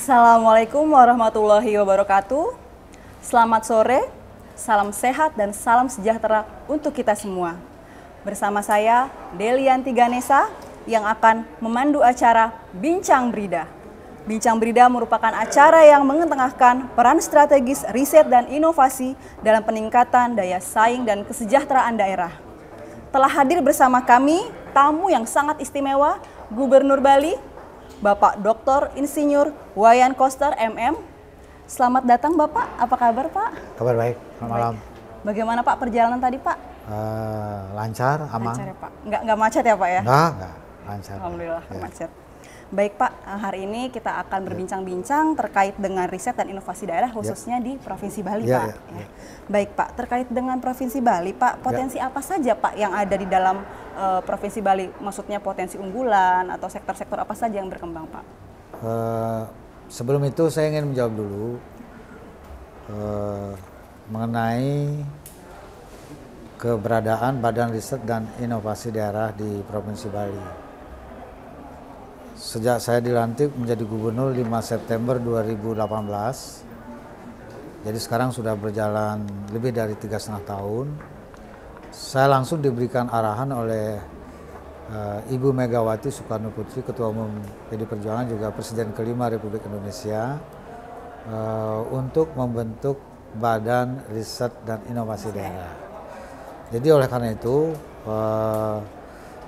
Assalamualaikum warahmatullahi wabarakatuh. Selamat sore, salam sehat dan salam sejahtera untuk kita semua. Bersama saya, Delianti Ganesa, yang akan memandu acara Bincang Brida. Bincang Brida merupakan acara yang mengetengahkan peran strategis riset dan inovasi dalam peningkatan daya saing dan kesejahteraan daerah. Telah hadir bersama kami tamu yang sangat istimewa, Gubernur Bali, Bapak Dr. Insinyur Wayan Koster MM. Selamat datang Bapak, apa kabar Pak? Kabar baik, selamat malam. Bagaimana Pak perjalanan tadi Pak? Lancar, aman. Lancar ya Pak? Nggak macet ya Pak ya? Enggak, lancar. Alhamdulillah, ya. macet. Baik Pak, hari ini kita akan berbincang-bincang terkait dengan riset dan inovasi daerah khususnya di Provinsi Bali Pak. Ya. Baik Pak, terkait dengan Provinsi Bali Pak, potensi apa saja Pak yang ada di dalam Provinsi Bali? Maksudnya potensi unggulan atau sektor-sektor apa saja yang berkembang Pak? Sebelum itu saya ingin menjawab dulu mengenai keberadaan Badan Riset dan Inovasi Daerah di Provinsi Bali. Sejak saya dilantik menjadi gubernur 5 September 2018, jadi sekarang sudah berjalan lebih dari 3,5 tahun, saya langsung diberikan arahan oleh Ibu Megawati Soekarno Putri, Ketua Umum PDI Perjuangan juga Presiden kelima Republik Indonesia, untuk membentuk Badan Riset dan Inovasi Daerah. Jadi oleh karena itu,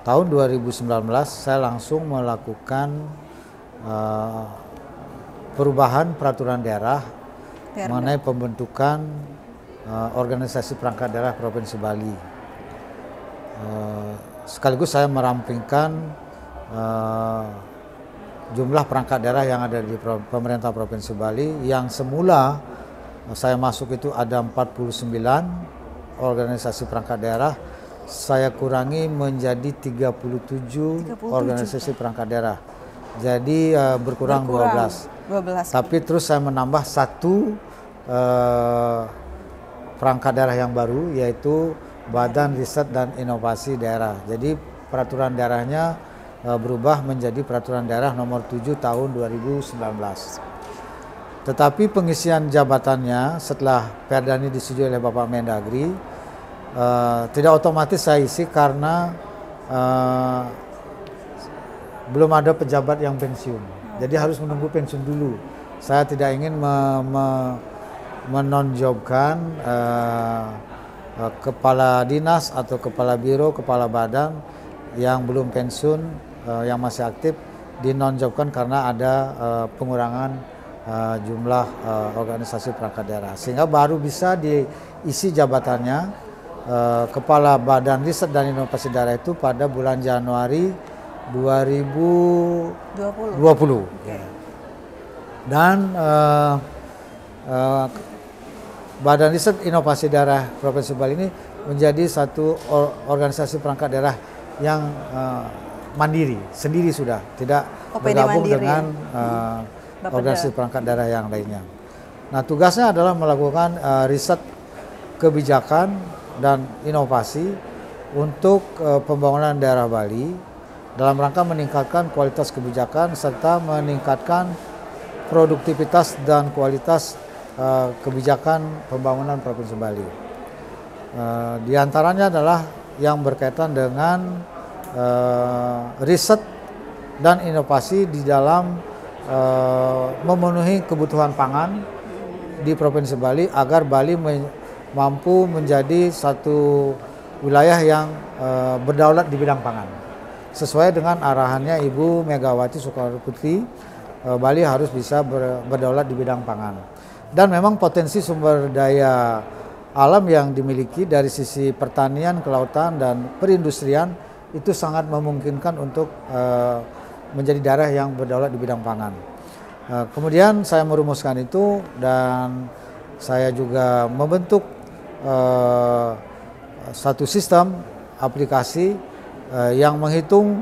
tahun 2019 saya langsung melakukan perubahan peraturan daerah mengenai pembentukan organisasi perangkat daerah Provinsi Bali. Sekaligus saya merampingkan jumlah perangkat daerah yang ada di pemerintah Provinsi Bali, yang semula saya masuk itu ada 49 organisasi perangkat daerah. Saya kurangi menjadi 37 organisasi perangkat daerah. Jadi berkurang 12. Tapi terus saya menambah satu perangkat daerah yang baru, yaitu Badan Riset dan Inovasi Daerah. Jadi peraturan daerahnya berubah menjadi Peraturan Daerah Nomor 7 Tahun 2019. Tetapi pengisian jabatannya setelah Perda ini disetujui oleh Bapak Mendagri, tidak otomatis saya isi karena belum ada pejabat yang pensiun. Jadi harus menunggu pensiun dulu. Saya tidak ingin menonjobkan kepala dinas atau kepala biro, kepala badan yang belum pensiun, yang masih aktif, dinonjobkan karena ada pengurangan jumlah organisasi perangkat daerah. Sehingga baru bisa diisi jabatannya Kepala Badan Riset dan Inovasi Daerah itu pada bulan Januari 2020. Dan Badan Riset Inovasi Daerah Provinsi Bali ini menjadi satu organisasi perangkat daerah yang mandiri, sendiri sudah, tidak bergabung dengan organisasi perangkat daerah yang lainnya. Nah, tugasnya adalah melakukan riset kebijakan dan inovasi untuk pembangunan daerah Bali dalam rangka meningkatkan kualitas kebijakan serta meningkatkan produktivitas dan kualitas kebijakan pembangunan Provinsi Bali. Di antaranya adalah yang berkaitan dengan riset dan inovasi di dalam memenuhi kebutuhan pangan di Provinsi Bali agar Bali mampu menjadi satu wilayah yang berdaulat di bidang pangan. Sesuai dengan arahannya Ibu Megawati Soekarno Putri, Bali harus bisa berdaulat di bidang pangan. Dan memang potensi sumber daya alam yang dimiliki dari sisi pertanian, kelautan, dan perindustrian itu sangat memungkinkan untuk menjadi daerah yang berdaulat di bidang pangan. Kemudian saya merumuskan itu dan saya juga membentuk satu sistem aplikasi yang menghitung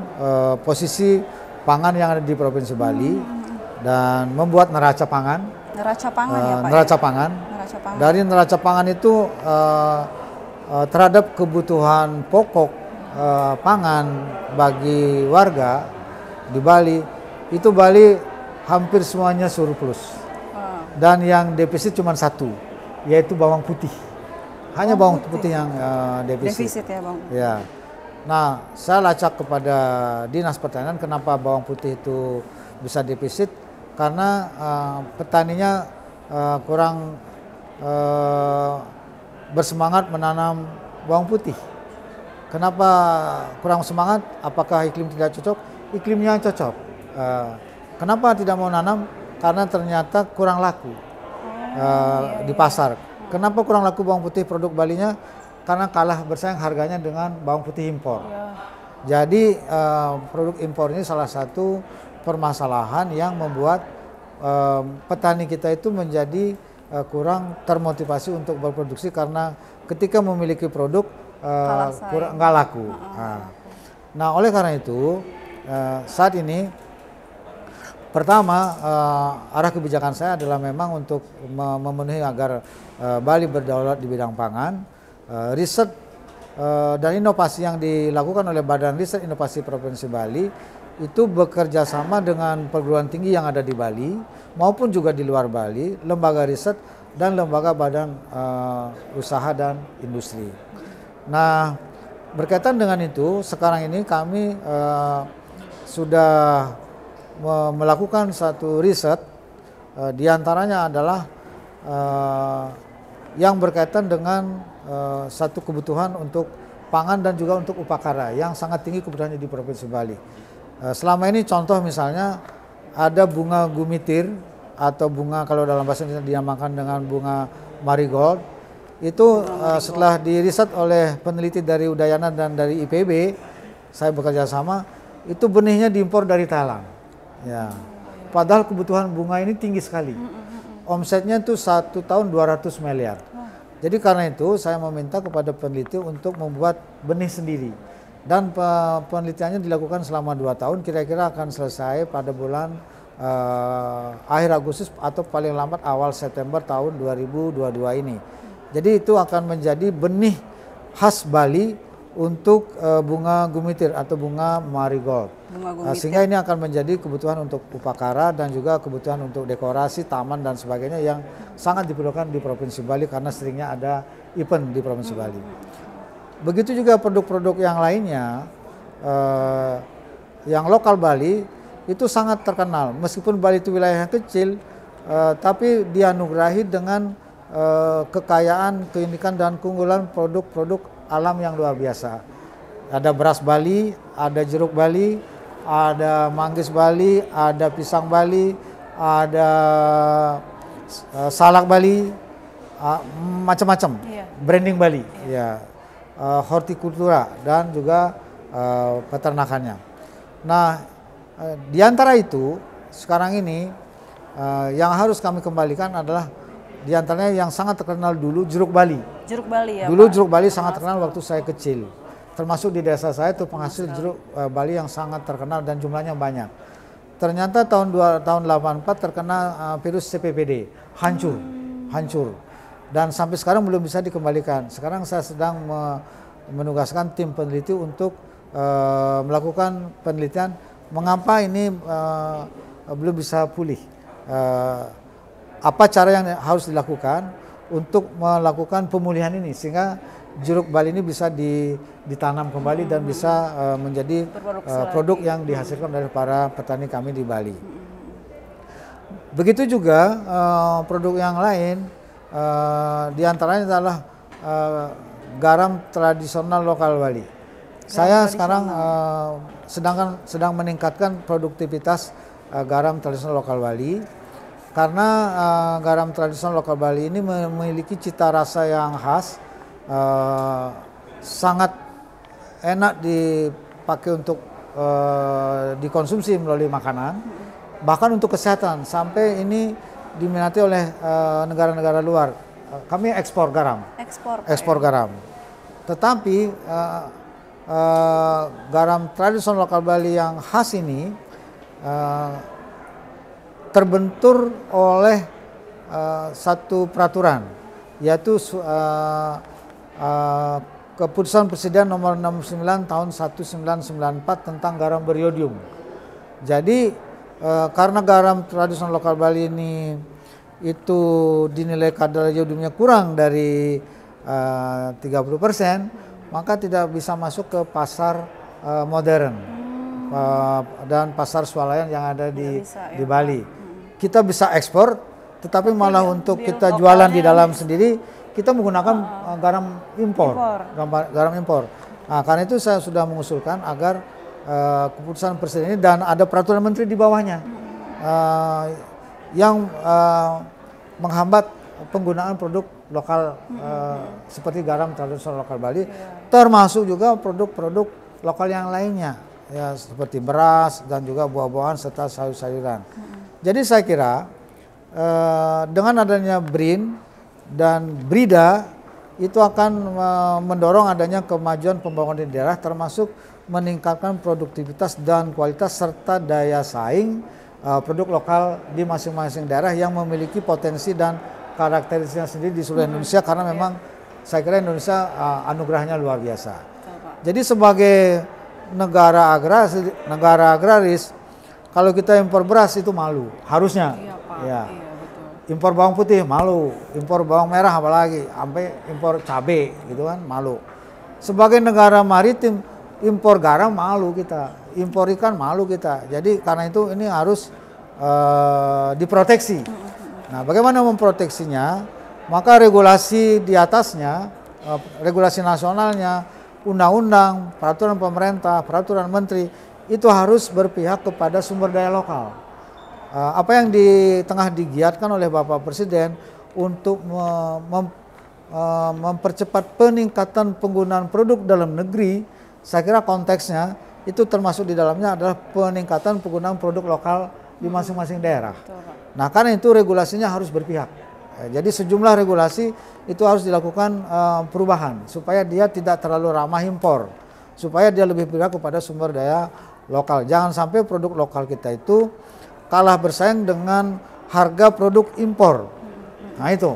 posisi pangan yang ada di Provinsi Bali dan membuat neraca pangan. Neraca pangan ya Pak? Neraca pangan. Dari neraca pangan itu terhadap kebutuhan pokok pangan bagi warga di Bali, itu Bali hampir semuanya surplus. Dan yang defisit cuma satu, yaitu bawang putih. Hanya bawang putih yang defisit. Defisit ya Bang? Ya. Nah, saya lacak kepada Dinas Pertanian kenapa bawang putih itu bisa defisit, karena petaninya kurang bersemangat menanam bawang putih. Kenapa kurang semangat? Apakah iklim tidak cocok? Iklimnya cocok. Kenapa tidak mau nanam? Karena ternyata kurang laku di pasar. Kenapa kurang laku bawang putih produk Balinya? Karena kalah bersaing harganya dengan bawang putih impor. Jadi produk impor ini salah satu permasalahan yang membuat petani kita itu menjadi kurang termotivasi untuk berproduksi, karena ketika memiliki produk kurang nggak laku. Nah, oleh karena itu saat ini pertama arah kebijakan saya adalah memang untuk memenuhi agar Bali berdaulat di bidang pangan. Riset dan inovasi yang dilakukan oleh Badan Riset Inovasi Provinsi Bali itu bekerja sama dengan perguruan tinggi yang ada di Bali maupun juga di luar Bali, lembaga riset dan lembaga badan usaha dan industri. Nah, berkaitan dengan itu, sekarang ini kami sudah melakukan satu riset, diantaranya adalah yang berkaitan dengan satu kebutuhan untuk pangan dan juga untuk upacara yang sangat tinggi kebutuhannya di Provinsi Bali. Selama ini contoh misalnya ada bunga gumitir atau bunga, kalau dalam bahasa Indonesia dinamakan dengan bunga marigold. Itu setelah diriset oleh peneliti dari Udayana dan dari IPB, saya bekerja sama, itu benihnya diimpor dari Thailand. Ya. Padahal kebutuhan bunga ini tinggi sekali. Omsetnya itu 1 tahun 200 miliar. Jadi karena itu saya meminta kepada peneliti untuk membuat benih sendiri. Dan penelitiannya dilakukan selama 2 tahun, kira-kira akan selesai pada bulan akhir Agustus atau paling lambat awal September tahun 2022 ini. Jadi itu akan menjadi benih khas Bali untuk bunga gumitir atau bunga marigold. Sehingga ini akan menjadi kebutuhan untuk upacara dan juga kebutuhan untuk dekorasi taman dan sebagainya yang sangat diperlukan di Provinsi Bali karena seringnya ada event di Provinsi Bali. Begitu juga produk-produk yang lainnya yang lokal Bali itu sangat terkenal. Meskipun Bali itu wilayah yang kecil, tapi dianugerahi dengan kekayaan, keunikan dan keunggulan produk-produk alam yang luar biasa. Ada beras Bali, ada jeruk Bali, ada manggis Bali, ada pisang Bali, ada salak Bali, macam-macam. Branding Bali, ya. Hortikultura dan juga peternakannya. Nah, di antara itu sekarang ini yang harus kami kembalikan adalah di antaranya yang sangat terkenal dulu jeruk Bali. Jeruk Bali ya. Dulu Pak, jeruk Bali sangat terkenal waktu saya kecil. Termasuk di desa saya itu penghasil jeruk Bali yang sangat terkenal dan jumlahnya banyak. Ternyata tahun 84 terkena virus CPPD, hancur. Dan sampai sekarang belum bisa dikembalikan. Sekarang saya sedang menugaskan tim peneliti untuk melakukan penelitian mengapa ini belum bisa pulih. Apa cara yang harus dilakukan untuk melakukan pemulihan ini sehingga jeruk Bali ini bisa ditanam kembali dan bisa menjadi produk yang dihasilkan dari para petani kami di Bali. Begitu juga produk yang lain. Di antaranya adalah garam tradisional lokal Bali. Saya sekarang sedang meningkatkan produktivitas garam tradisional lokal Bali karena garam tradisional lokal Bali ini memiliki cita rasa yang khas, sangat enak dipakai untuk dikonsumsi melalui makanan, bahkan untuk kesehatan sampai ini diminati oleh negara-negara luar. Kami ekspor garam. Ekspor garam. Tetapi garam tradisional lokal Bali yang khas ini terbentur oleh satu peraturan, yaitu keputusan Presiden nomor 69 tahun 1994 tentang garam beriodium. Jadi karena garam tradisional lokal Bali ini itu dinilai kadar yodiumnya kurang dari 30%, maka tidak bisa masuk ke pasar modern dan pasar swalayan yang ada di Bali. Kita bisa ekspor, tetapi malah untuk kita jualan di dalam sendiri kita menggunakan garam impor. Garam impor. Nah, karena itu saya sudah mengusulkan agar keputusan presiden ini dan ada peraturan menteri di bawahnya yang menghambat penggunaan produk lokal seperti garam tradisional lokal Bali, termasuk juga produk-produk lokal yang lainnya, ya seperti beras dan juga buah-buahan serta sayur-sayuran. Jadi saya kira dengan adanya BRIN dan BRIDA itu akan mendorong adanya kemajuan pembangunan di daerah, termasuk meningkatkan produktivitas dan kualitas serta daya saing produk lokal di masing-masing daerah yang memiliki potensi dan karakteristiknya sendiri di seluruh Indonesia, karena memang saya kira Indonesia anugerahnya luar biasa. Jadi sebagai negara agraris, kalau kita impor beras itu malu, harusnya. Iya, Pak. Ya. Iya, betul. Impor bawang putih malu, impor bawang merah apalagi, sampai impor cabai gitu kan malu. Sebagai negara maritim, impor garam malu kita, impor ikan malu kita. Jadi karena itu ini harus diproteksi. Nah, bagaimana memproteksinya? Maka regulasi di atasnya, regulasi nasionalnya, undang-undang, peraturan pemerintah, peraturan menteri, itu harus berpihak kepada sumber daya lokal. Apa yang tengah digiatkan oleh Bapak Presiden untuk mempercepat peningkatan penggunaan produk dalam negeri, saya kira konteksnya itu termasuk di dalamnya adalah peningkatan penggunaan produk lokal di masing-masing daerah. Nah, karena itu regulasinya harus berpihak. Jadi sejumlah regulasi itu harus dilakukan perubahan supaya dia tidak terlalu ramah impor, supaya dia lebih berpihak kepada sumber daya lokal. Jangan sampai produk lokal kita itu kalah bersaing dengan harga produk impor. Nah, itu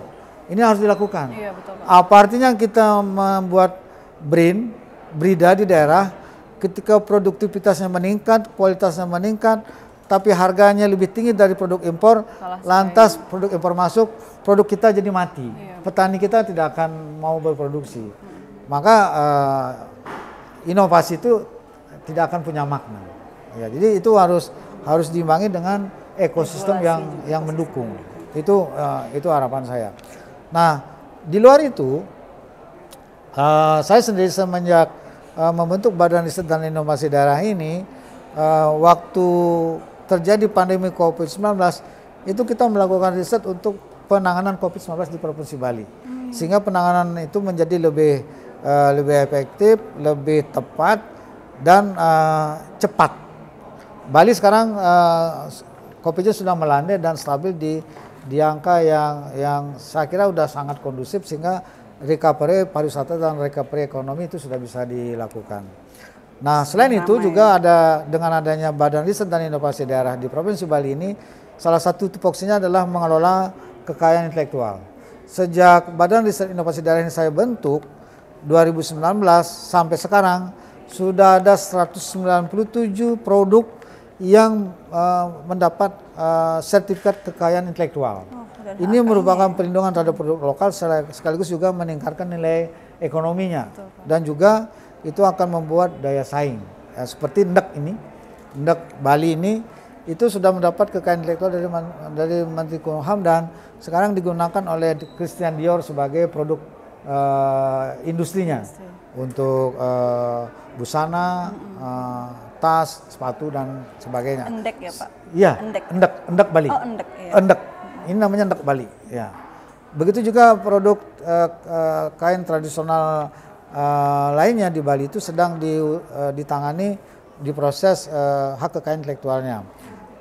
ini harus dilakukan. Iya, betul, Pak. Apa artinya kita membuat BRIN, BRIDA di daerah, ketika produktivitasnya meningkat, kualitasnya meningkat, tapi harganya lebih tinggi dari produk impor, lantas produk impor masuk, produk kita jadi mati. Iya. Petani kita tidak akan mau berproduksi. Maka inovasi itu tidak akan punya makna. Ya, jadi itu harus diimbangi dengan ekosistem yang mendukung. Itu harapan saya. Nah, di luar itu, saya sendiri semenjak membentuk Badan Riset dan Inovasi Daerah ini, waktu terjadi pandemi COVID-19, itu kita melakukan riset untuk penanganan COVID-19 di Provinsi Bali. Sehingga penanganan itu menjadi lebih efektif, lebih tepat, dan cepat. Bali sekarang COVID-nya sudah melandai dan stabil di angka yang saya kira sudah sangat kondusif, sehingga recovery pariwisata dan recovery ekonomi itu sudah bisa dilakukan. Nah, selain itu juga ada dengan adanya Badan Riset dan Inovasi Daerah di Provinsi Bali ini, salah satu tupoksinya adalah mengelola kekayaan intelektual. Sejak Badan Riset Inovasi Daerah ini saya bentuk 2019 sampai sekarang sudah ada 197 produk yang mendapat sertifikat kekayaan intelektual. Ini merupakan perlindungan terhadap produk lokal sekaligus juga meningkatkan nilai ekonominya. Dan juga itu akan membuat daya saing. Seperti Ndek Bali ini itu sudah mendapat kekayaan intelektual dari Menteri Kumham dan sekarang digunakan oleh Christian Dior sebagai produk industrinya untuk busana, tas, sepatu dan sebagainya. Endek ya, Pak? Iya, Ndek Bali. Oh, Endek. Iya. Endek. Ini namanya Ndek Bali. Ya. Begitu juga produk kain tradisional lainnya di Bali itu sedang ditangani, diproses hak kekayaan intelektualnya.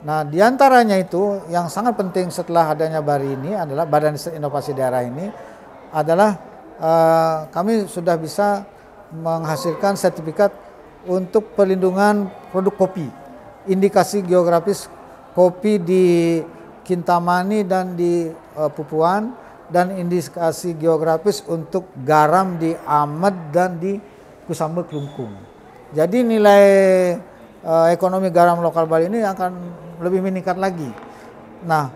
Nah, diantaranya itu yang sangat penting setelah adanya BARI ini adalah Badan Riset Inovasi Daerah ini adalah kami sudah bisa menghasilkan sertifikat untuk perlindungan produk kopi. Indikasi geografis kopi di Kintamani dan di Pupuan, dan indikasi geografis untuk garam di Amed dan di Kusambe Klungkung. Jadi nilai ekonomi garam lokal Bali ini akan lebih meningkat lagi. Nah,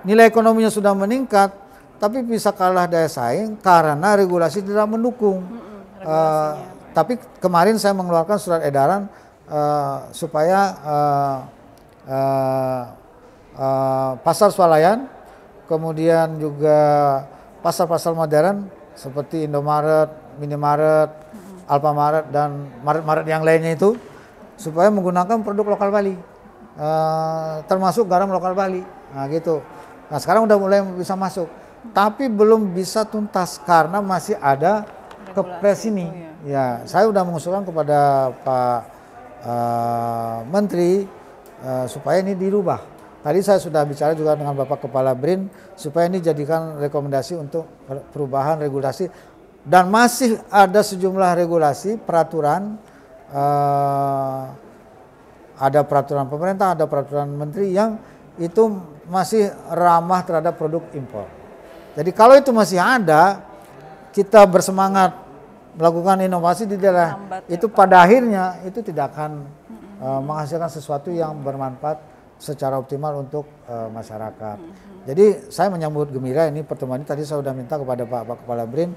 nilai ekonominya sudah meningkat, tapi bisa kalah daya saing karena regulasi tidak mendukung. Tapi kemarin saya mengeluarkan surat edaran supaya pasar swalayan, kemudian juga pasar-pasar modern seperti Indomaret, Minimaret, Alfamaret dan Maret-Maret yang lainnya itu supaya menggunakan produk lokal Bali, termasuk garam lokal Bali. Nah gitu. Nah sekarang udah mulai bisa masuk, tapi belum bisa tuntas karena masih ada kepres ini. Ya, saya udah mengusulkan kepada Pak Menteri supaya ini dirubah. Tadi saya sudah bicara juga dengan Bapak Kepala BRIN supaya ini jadikan rekomendasi untuk perubahan regulasi, dan masih ada sejumlah regulasi peraturan, ada peraturan pemerintah, ada peraturan menteri yang itu masih ramah terhadap produk impor. Jadi kalau itu masih ada, kita bersemangat melakukan inovasi di daerah itu, pada akhirnya itu tidak akan menghasilkan sesuatu yang bermanfaat secara optimal untuk masyarakat. Jadi saya menyambut gembira ini pertemuan ini. Tadi saya sudah minta kepada Pak Kepala BRIN,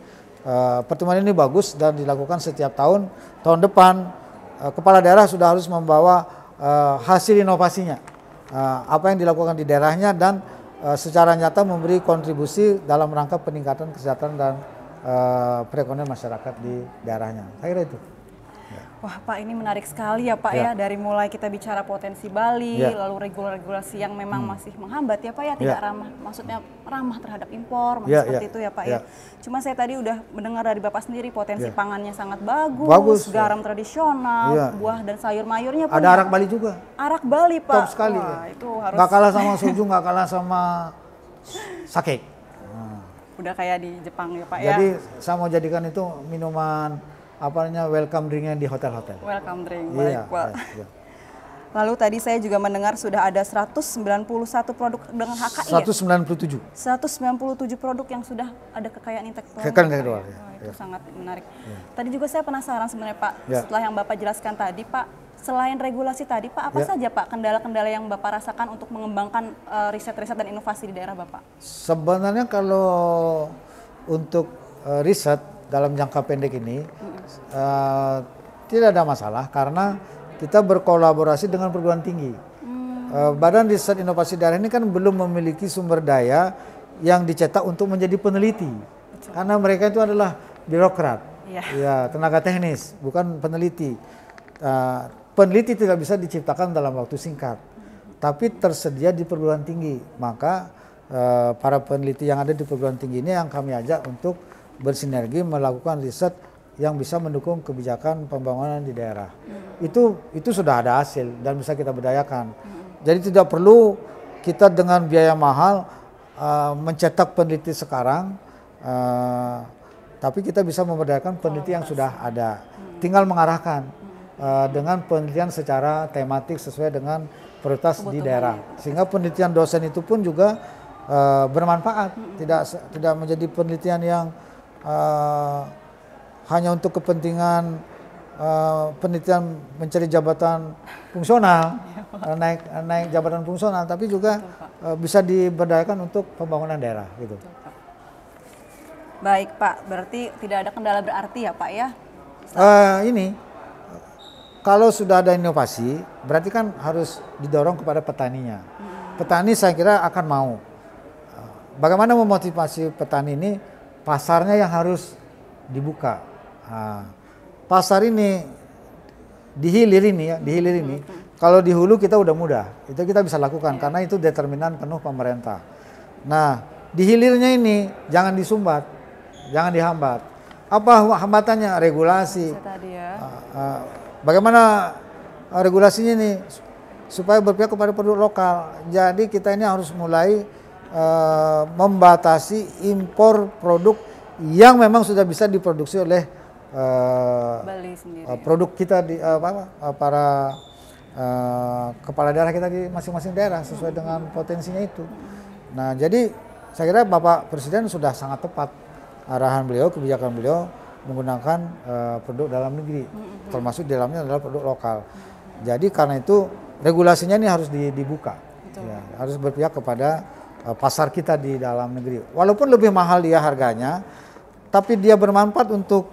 pertemuan ini bagus dan dilakukan setiap tahun. Tahun depan kepala daerah sudah harus membawa hasil inovasinya, apa yang dilakukan di daerahnya, dan secara nyata memberi kontribusi dalam rangka peningkatan kesejahteraan dan perekonomian masyarakat di daerahnya. Saya kira itu. Wah Pak, ini menarik sekali ya Pak ya, dari mulai kita bicara potensi Bali, lalu regulasi yang memang masih menghambat ya Pak ya, tidak ramah, maksudnya ramah terhadap impor, seperti itu ya Pak ya. Cuma saya tadi udah mendengar dari Bapak sendiri potensi pangannya sangat bagus, garam tradisional, buah dan sayur mayurnya pun. Ada arak Bali juga. Arak Bali Pak. Top sekali. Wah, itu harus. Gak kalah sama soju, gak kalah sama sake. Udah kayak di Jepang ya Pak ya. Jadi saya mau jadikan itu minuman welcome drinknya di hotel-hotel. Welcome drink, baik Pak. Lalu tadi saya juga mendengar sudah ada 191 produk dengan HKI 197. 197 produk yang sudah ada kekayaan intelektual. Itu sangat menarik. Tadi juga saya penasaran sebenarnya Pak, setelah yang Bapak jelaskan tadi Pak, selain regulasi tadi Pak, apa saja Pak kendala-kendala yang Bapak rasakan untuk mengembangkan riset-riset dan inovasi di daerah Bapak? Sebenarnya kalau untuk riset dalam jangka pendek ini tidak ada masalah karena kita berkolaborasi dengan perguruan tinggi. Badan Riset Inovasi Daerah ini kan belum memiliki sumber daya yang dicetak untuk menjadi peneliti. Karena mereka itu adalah birokrat, ya, tenaga teknis, bukan peneliti. Peneliti tidak bisa diciptakan dalam waktu singkat, tapi tersedia di perguruan tinggi. Maka para peneliti yang ada di perguruan tinggi ini yang kami ajak untuk bersinergi melakukan riset yang bisa mendukung kebijakan pembangunan di daerah. Itu sudah ada hasil dan bisa kita berdayakan. Jadi tidak perlu kita dengan biaya mahal mencetak peneliti sekarang, tapi kita bisa memberdayakan peneliti yang sudah ada. Tinggal mengarahkan dengan penelitian secara tematik sesuai dengan prioritas di daerah. Sehingga penelitian dosen itu pun juga bermanfaat, tidak menjadi penelitian yang hanya untuk kepentingan penelitian mencari jabatan fungsional, naik jabatan fungsional, tapi juga bisa diberdayakan untuk pembangunan daerah gitu. Baik Pak, berarti tidak ada kendala berarti ya Pak ya? Ini kalau sudah ada inovasi berarti kan harus didorong kepada petaninya. Petani saya kira akan mau. Bagaimana memotivasi petani ini? Pasarnya yang harus dibuka. Pasar ini di hilir ini, kalau di hulu kita udah mudah, itu kita bisa lakukan karena itu determinan penuh pemerintah. Nah, di hilirnya ini jangan disumbat, jangan dihambat. Apa hambatannya? Regulasi. Bagaimana regulasinya ini supaya berpihak kepada produk lokal. Jadi kita ini harus mulai membatasi impor produk yang memang sudah bisa diproduksi oleh Bali sendiri. Produk kita di para kepala daerah kita di masing-masing daerah sesuai dengan potensinya itu. Nah, jadi saya kira Bapak Presiden sudah sangat tepat arahan beliau, kebijakan beliau menggunakan produk dalam negeri, termasuk di dalamnya adalah produk lokal. Jadi karena itu regulasinya ini harus dibuka. Ya, harus berpihak kepada pasar kita di dalam negeri. Walaupun lebih mahal dia harganya, tapi dia bermanfaat untuk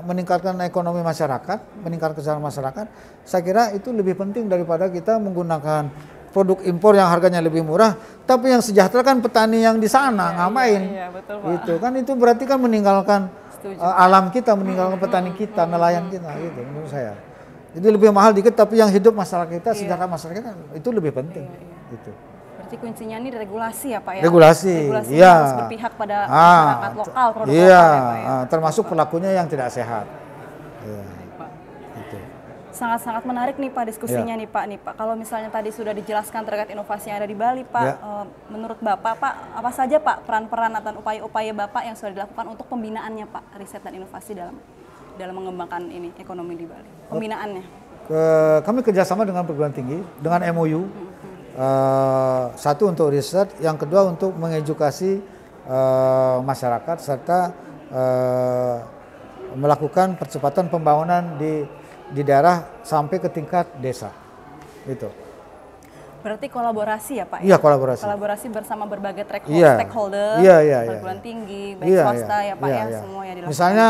meningkatkan ekonomi masyarakat, meningkatkan kesejahteraan masyarakat. Saya kira itu lebih penting daripada kita menggunakan produk impor yang harganya lebih murah, tapi yang sejahtera kan petani yang di sana, ngapain? Iya, betul, Pak. Gitu kan, itu berarti kan meninggalkan alam kita, meninggalkan petani kita, nelayan kita, gitu menurut saya. Jadi lebih mahal dikit, tapi yang hidup masyarakat kita, sejahtera masyarakat kita, itu lebih penting. Gitu. Berarti kuncinya ini regulasi ya Pak ya? Regulasi, iya. Harus berpihak pada masyarakat lokal, produk lokal ya Pak ya? Termasuk pelakunya yang tidak sehat. Iya. Gitu. Sangat-sangat menarik nih Pak diskusinya nih Pak. Kalau misalnya tadi sudah dijelaskan terkait inovasi yang ada di Bali Pak, menurut Bapak Pak, apa saja Pak peran-peran atau upaya-upaya Bapak yang sudah dilakukan untuk pembinaannya Pak, riset dan inovasi dalam mengembangkan ini ekonomi di Bali, pembinaannya? Kami kerjasama dengan perguruan tinggi, dengan MOU. Satu untuk riset, yang kedua untuk mengedukasi masyarakat serta melakukan percepatan pembangunan di daerah sampai ke tingkat desa. Itu. Berarti kolaborasi ya Pak? Iya, kolaborasi. Kolaborasi bersama berbagai stakeholder, iya, perguruan tinggi, baik swasta ya Pak ya, semua ya dilakukan. Misalnya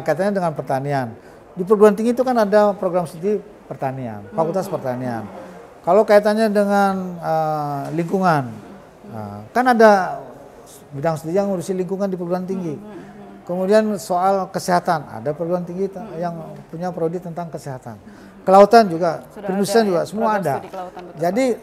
katanya dengan pertanian. Di perguruan tinggi itu kan ada program studi pertanian, fakultas pertanian. Kalau kaitannya dengan lingkungan, kan ada bidang studi yang ngurusi lingkungan di perguruan tinggi. Kemudian soal kesehatan, ada perguruan tinggi yang punya prodi tentang kesehatan. Kelautan juga, perindustrian juga, semua ada. Jadi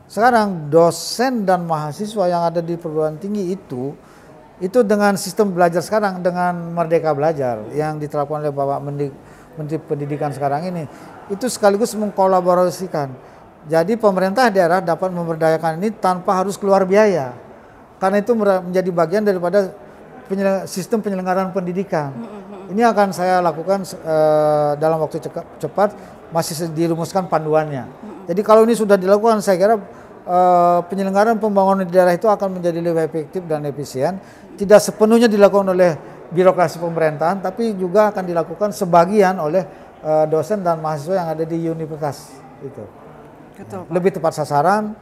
sekarang dosen dan mahasiswa yang ada di perguruan tinggi itu dengan sistem belajar sekarang, dengan Merdeka Belajar yang diterapkan oleh Bapak Menteri Pendidikan sekarang ini, itu sekaligus mengkolaborasikan. Jadi pemerintah daerah dapat memberdayakan ini tanpa harus keluar biaya. Karena itu menjadi bagian daripada sistem penyelenggaraan pendidikan. Ini akan saya lakukan dalam waktu cepat, masih dirumuskan panduannya. Jadi kalau ini sudah dilakukan, saya kira penyelenggaraan pembangunan di daerah itu akan menjadi lebih efektif dan efisien. Tidak sepenuhnya dilakukan oleh birokrasi pemerintahan, tapi juga akan dilakukan sebagian oleh dosen dan mahasiswa yang ada di universitas. Itu. Betul, Pak. Lebih tepat sasaran,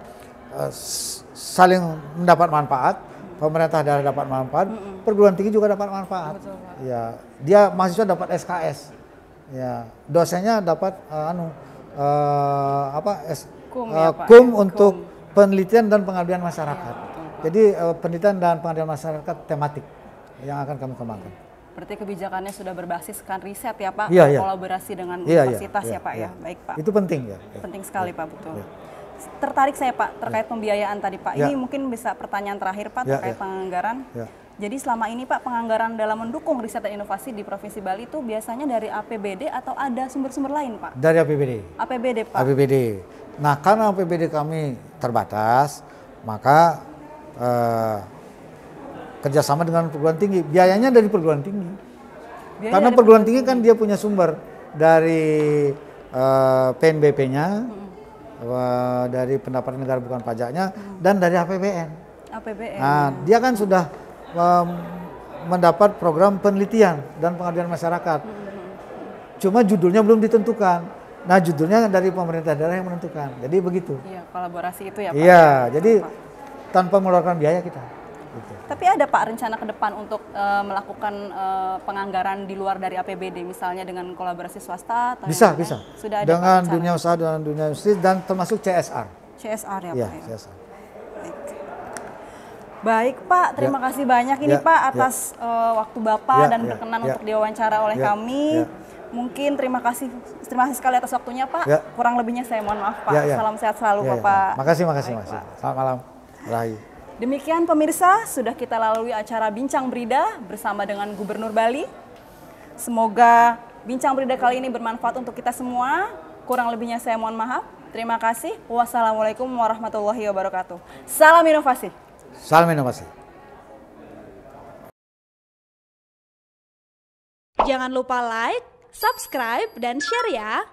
saling mendapat manfaat. Pemerintah daerah dapat manfaat, perguruan tinggi juga dapat manfaat. Betul, Pak. Ya, dia mahasiswa dapat SKS. Ya, dosennya dapat KUM untuk penelitian dan pengabdian masyarakat. Jadi penelitian dan pengabdian masyarakat tematik yang akan kami kembangkan. Berarti kebijakannya sudah berbasiskan riset ya Pak, kolaborasi dengan universitas ya Pak ya. Baik Pak. Itu penting ya. Penting sekali Pak, betul. Tertarik saya Pak terkait pembiayaan tadi Pak. Ini mungkin bisa pertanyaan terakhir Pak terkait penganggaran. Jadi selama ini Pak penganggaran dalam mendukung riset dan inovasi di Provinsi Bali itu biasanya dari APBD atau ada sumber-sumber lain Pak? Dari APBD. APBD Pak. APBD. Nah karena APBD kami terbatas, maka kerjasama dengan perguruan tinggi. Biayanya dari perguruan tinggi. Karena perguruan tinggi kan dia punya sumber dari PNBP-nya. Dari pendapatan negara bukan pajaknya dan dari APBN. Nah, dia kan sudah mendapat program penelitian dan pengabdian masyarakat. Cuma judulnya belum ditentukan. Nah, judulnya dari pemerintah daerah yang menentukan. Jadi begitu. Iya, kolaborasi itu ya Pak. Iya, jadi tanpa mengeluarkan biaya kita. Gitu. Tapi ada Pak rencana ke depan untuk melakukan penganggaran di luar dari APBD, misalnya dengan kolaborasi swasta? Atau bisa. Sudah ada dengan dunia usaha, dengan dunia industri, dan termasuk CSR. CSR ya Pak? CSR. Baik Pak, terima kasih banyak ini Pak atas waktu Bapak dan berkenan untuk diwawancara oleh kami. Mungkin terima kasih sekali atas waktunya Pak. Kurang lebihnya saya mohon maaf Pak. Salam sehat selalu Bapak. Makasih. Selamat malam. Rahayu. Demikian pemirsa, sudah kita lalui acara Bincang Brida bersama dengan Gubernur Bali. Semoga Bincang Brida kali ini bermanfaat untuk kita semua. Kurang lebihnya saya mohon maaf. Terima kasih. Wassalamualaikum warahmatullahi wabarakatuh. Salam inovasi. Salam inovasi. Jangan lupa like, subscribe, dan share ya.